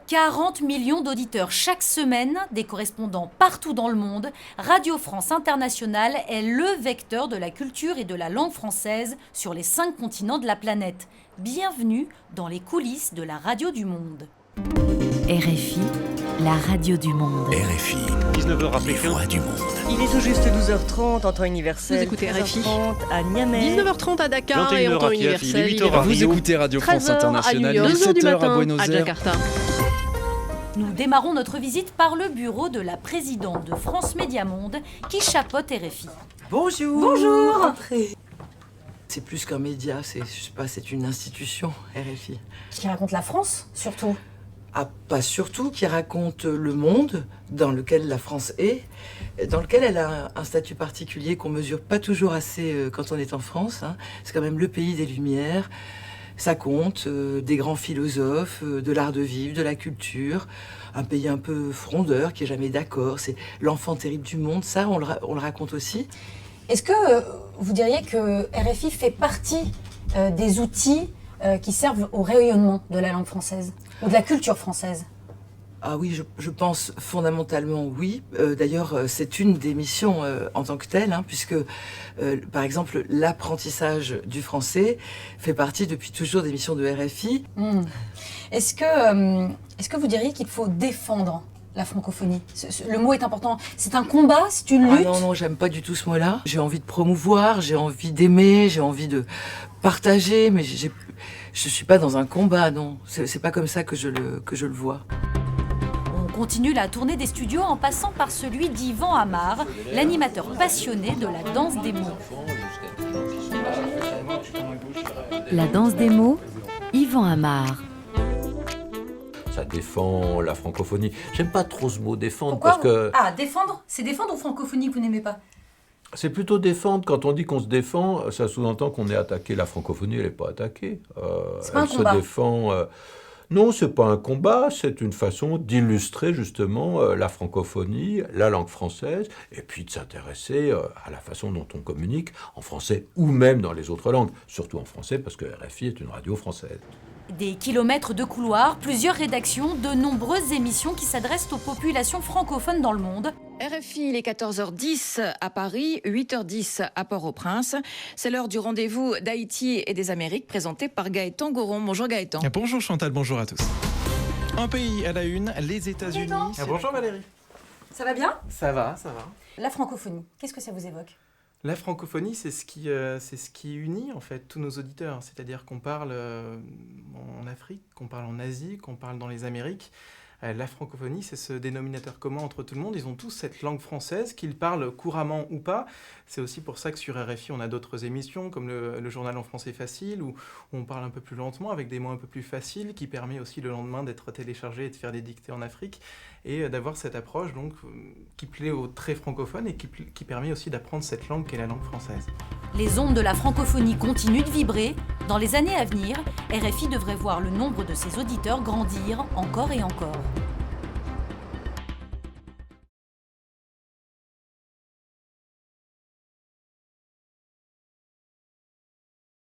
40 millions d'auditeurs chaque semaine, des correspondants partout dans le monde, Radio France Internationale est le vecteur de la culture et de la langue française sur les 5 continents de la planète. Bienvenue dans les coulisses de la radio du monde. RFI, la radio du monde. RFI, 19h les voix du monde. Il est tout juste 12h30 en temps universel. Vous écoutez RFI. 13h30 à Niamey. 19h30 à Dakar 21h et en temps à Kiev, universel. il est 8h à Vous Rio. écoutez Radio France 13h à New Internationale, York, 2h du 17h à matin Buenos à Aires. Jakarta. Nous démarrons notre visite par le bureau de la présidente de France Média Monde qui chapeaute RFI. Bonjour. Bonjour. Entrez. C'est plus qu'un média, c'est une institution, RFI. Qui raconte la France, surtout. Ah, pas surtout, qui raconte le monde dans lequel la France est, dans lequel elle a un statut particulier qu'on mesure pas toujours assez quand on est en France. C'est quand même le pays des Lumières. Ça compte des grands philosophes, de l'art de vivre, de la culture. Un pays un peu frondeur, qui est jamais d'accord. C'est l'enfant terrible du monde. Ça, on le raconte aussi. Est-ce que vous diriez que RFI fait partie des outils qui servent au rayonnement de la langue française ou de la culture française ? Ah oui, je pense fondamentalement oui. D'ailleurs, c'est une des missions en tant que telle, puisque, par exemple, l'apprentissage du français fait partie depuis toujours des missions de RFI. Est-ce que vous diriez qu'il faut défendre la francophonie ? Le mot est important. C'est un combat, c'est une lutte. Ah non, j'aime pas du tout ce mot-là. J'ai envie de promouvoir, j'ai envie d'aimer, j'ai envie de partager, mais je suis pas dans un combat, non. C'est pas comme ça que je le vois. On continue la tournée des studios en passant par celui d'Yvan Amar, l'animateur passionné de la danse des mots. La danse des mots, Yvan Amar. Ça défend la francophonie. J'aime pas trop ce mot défendre. Pourquoi parce que Ah, défendre ? C'est défendre ou francophonie que vous n'aimez pas ? c'est plutôt défendre. Quand on dit qu'on se défend, ça sous-entend qu'on est attaqué. La francophonie, elle n'est pas attaquée. C'est pas un Elle combat. se défend. Non, c'est pas un combat. C'est une façon d'illustrer justement la francophonie, la langue française, et puis de s'intéresser à la façon dont on communique en français ou même dans les autres langues. Surtout en français, parce que RFI est une radio française. Des kilomètres de couloirs, plusieurs rédactions, de nombreuses émissions qui s'adressent aux populations francophones dans le monde. RFI, il est 14h10 à Paris, 8h10 à Port-au-Prince. C'est l'heure du rendez-vous d'Haïti et des Amériques présenté par Gaëtan Goron. Bonjour Gaëtan. Bonjour Chantal, bonjour à tous. Un pays à la une, les États-Unis. Bonjour Valérie. Ça va bien ? Ça va. La francophonie, qu'est-ce que ça vous évoque ? La francophonie, c'est ce qui unit en fait tous nos auditeurs. C'est-à-dire qu'on parle en Afrique, qu'on parle en Asie, qu'on parle dans les Amériques. La francophonie, c'est ce dénominateur commun entre tout le monde. Ils ont tous cette langue française, qu'ils parlent couramment ou pas. C'est aussi pour ça que sur RFI, on a d'autres émissions, comme le journal en français facile, où on parle un peu plus lentement, avec des mots un peu plus faciles, qui permet aussi le lendemain d'être téléchargé et de faire des dictées en Afrique, et d'avoir cette approche donc, qui plaît aux très francophones et qui permet aussi d'apprendre cette langue qu'est la langue française. Les ondes de la francophonie continuent de vibrer. Dans les années à venir, RFI devrait voir le nombre de ses auditeurs grandir encore et encore.